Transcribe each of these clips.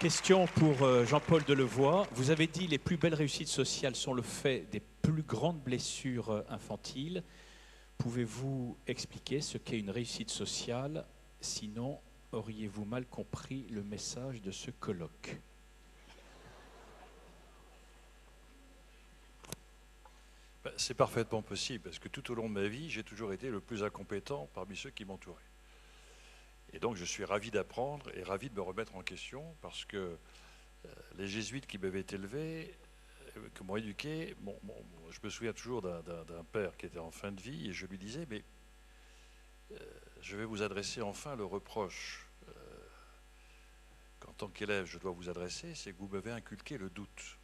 Question pour Jean-Paul Delevoye. Vous avez dit les plus belles réussites sociales sont le fait des plus grandes blessures infantiles. Pouvez-vous expliquer ce qu'est une réussite sociale? Sinon, auriez-vous mal compris le message de ce colloque? C'est parfaitement possible, parce que tout au long de ma vie, j'ai toujours été le plus incompétent parmi ceux qui m'entouraient. Et donc je suis ravi d'apprendre et ravi de me remettre en question, parce que les jésuites qui m'avaient élevé, qui m'ont éduqué, je me souviens toujours d'un père qui était en fin de vie, et je lui disais, mais je vais vous adresser enfin le reproche qu'en tant qu'élève je dois vous adresser, c'est que vous m'avez inculqué le doute.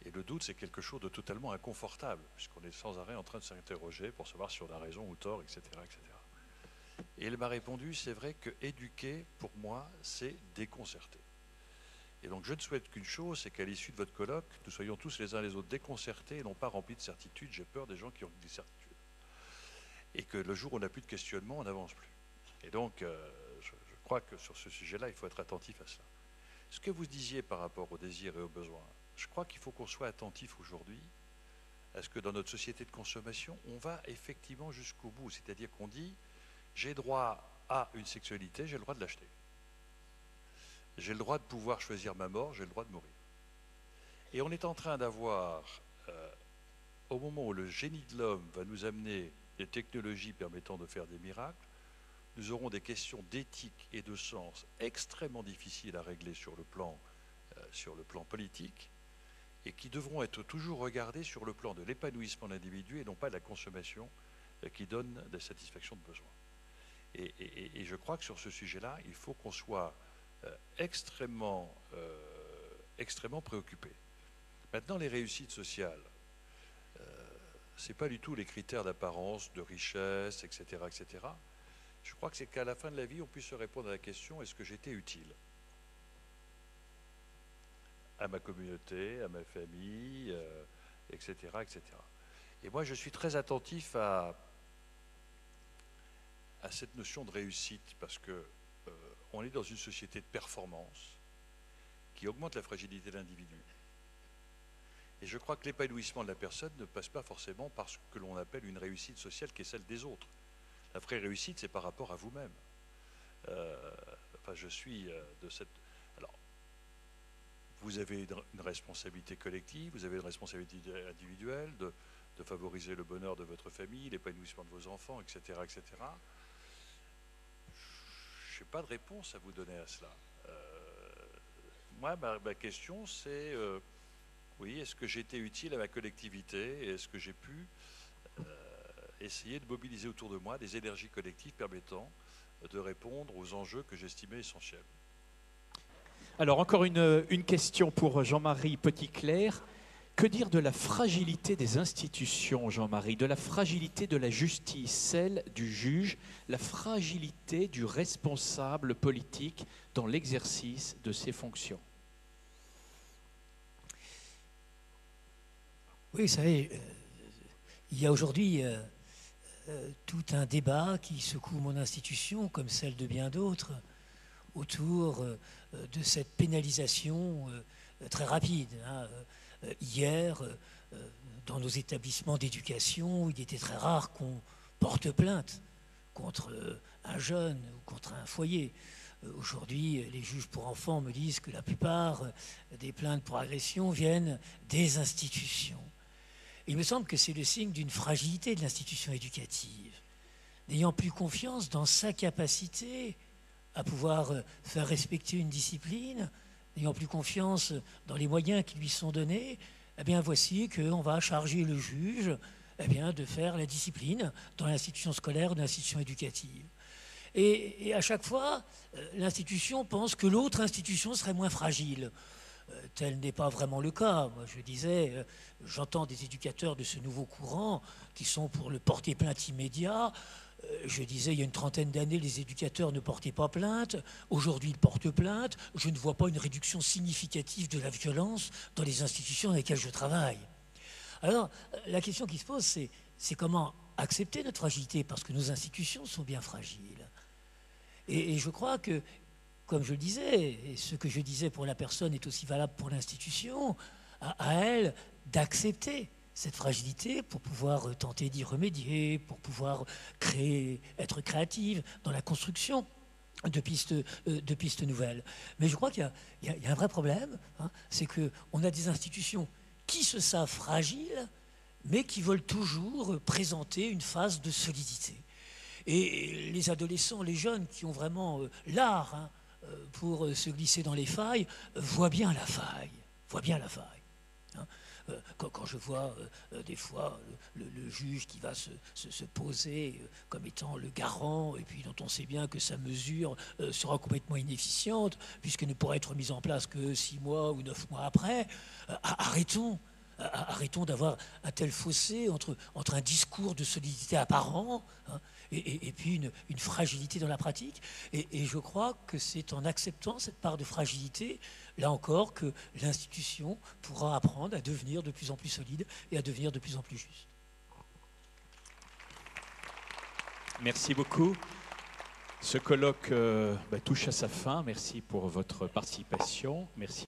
Et le doute, c'est quelque chose de totalement inconfortable, puisqu'on est sans arrêt en train de s'interroger pour savoir si on a raison ou tort, etc. etc. Et il m'a répondu, c'est vrai que éduquer, pour moi, c'est déconcerter. Et donc je ne souhaite qu'une chose, c'est qu'à l'issue de votre colloque, nous soyons tous les uns les autres déconcertés et non pas remplis de certitudes. J'ai peur des gens qui ont des certitudes. Et que le jour où on n'a plus de questionnement, on n'avance plus. Et donc, je crois que sur ce sujet-là, il faut être attentif à cela. Ce que vous disiez par rapport aux désirs et aux besoins, je crois qu'il faut qu'on soit attentif aujourd'hui à ce que dans notre société de consommation, on va effectivement jusqu'au bout. C'est-à-dire qu'on dit, j'ai droit à une sexualité, j'ai le droit de l'acheter. J'ai le droit de pouvoir choisir ma mort, j'ai le droit de mourir. Et on est en train d'avoir, au moment où le génie de l'homme va nous amener des technologies permettant de faire des miracles, nous aurons des questions d'éthique et de sens extrêmement difficiles à régler sur le plan politique, et qui devront être toujours regardées sur le plan de l'épanouissement de l'individu et non pas de la consommation qui donne des satisfactions de besoin. Et je crois que sur ce sujet-là, il faut qu'on soit extrêmement préoccupé. Maintenant, les réussites sociales, ce n'est pas du tout les critères d'apparence, de richesse, etc., etc. Je crois que c'est qu'à la fin de la vie, on puisse se répondre à la question, est-ce que j'étais utile à ma communauté, à ma famille, etc., etc. Et moi, je suis très attentif à cette notion de réussite, parce que on est dans une société de performance qui augmente la fragilité de l'individu. Et je crois que l'épanouissement de la personne ne passe pas forcément par ce que l'on appelle une réussite sociale qui est celle des autres. La vraie réussite, c'est par rapport à vous-même. Je suis de cette... Alors, vous avez une responsabilité collective, vous avez une responsabilité individuelle de favoriser le bonheur de votre famille, l'épanouissement de vos enfants, etc., etc. Je n'ai pas de réponse à vous donner à cela. Moi, ma question, c'est, oui, est-ce que j'ai été utile à ma collectivité? Est-ce que j'ai pu essayer de mobiliser autour de moi des énergies collectives permettant de répondre aux enjeux que j'estimais essentiels? Alors, encore une question pour Jean-Marie Petitclerc. Que dire de la fragilité des institutions, Jean-Marie, de la fragilité de la justice, celle du juge, la fragilité du responsable politique dans l'exercice de ses fonctions? Oui, vous savez, il y a aujourd'hui tout un débat qui secoue mon institution, comme celle de bien d'autres, autour de cette pénalisation très rapide. Hier, dans nos établissements d'éducation, il était très rare qu'on porte plainte contre un jeune ou contre un foyer. Aujourd'hui, les juges pour enfants me disent que la plupart des plaintes pour agression viennent des institutions. Il me semble que c'est le signe d'une fragilité de l'institution éducative, n'ayant plus confiance dans sa capacité à pouvoir faire respecter une discipline, n'ayant plus confiance dans les moyens qui lui sont donnés, eh bien voici qu'on va charger le juge de faire la discipline dans l'institution scolaire ou dans l'institution éducative. Et à chaque fois, l'institution pense que l'autre institution serait moins fragile. Tel n'est pas vraiment le cas. Moi, je disais, j'entends des éducateurs de ce nouveau courant qui sont pour le porter plainte immédiat. Je disais, il y a une trentaine d'années, les éducateurs ne portaient pas plainte. Aujourd'hui, ils portent plainte. Je ne vois pas une réduction significative de la violence dans les institutions dans lesquelles je travaille. Alors, la question qui se pose, c'est comment accepter notre fragilité, parce que nos institutions sont bien fragiles. Et je crois que comme je le disais, et ce que je disais pour la personne est aussi valable pour l'institution, à elle d'accepter cette fragilité pour pouvoir tenter d'y remédier, pour pouvoir créer, être créative dans la construction de pistes nouvelles. Mais je crois qu'il y a un vrai problème, hein, c'est qu'on a des institutions qui se savent fragiles, mais qui veulent toujours présenter une phase de solidité. Et les adolescents, les jeunes qui ont vraiment l'art, hein, pour se glisser dans les failles, voient bien la faille, hein. Quand je vois des fois le juge qui va se poser comme étant le garant, et puis dont on sait bien que sa mesure sera complètement inefficiente, puisqu'elle ne pourra être mise en place que 6 mois ou 9 mois après, arrêtons. Arrêtons d'avoir un tel fossé entre un discours de solidité apparent, hein, et puis une fragilité dans la pratique. Et je crois que c'est en acceptant cette part de fragilité, là encore, que l'institution pourra apprendre à devenir de plus en plus solide et à devenir de plus en plus juste. Merci beaucoup. Ce colloque touche à sa fin. Merci pour votre participation. Merci.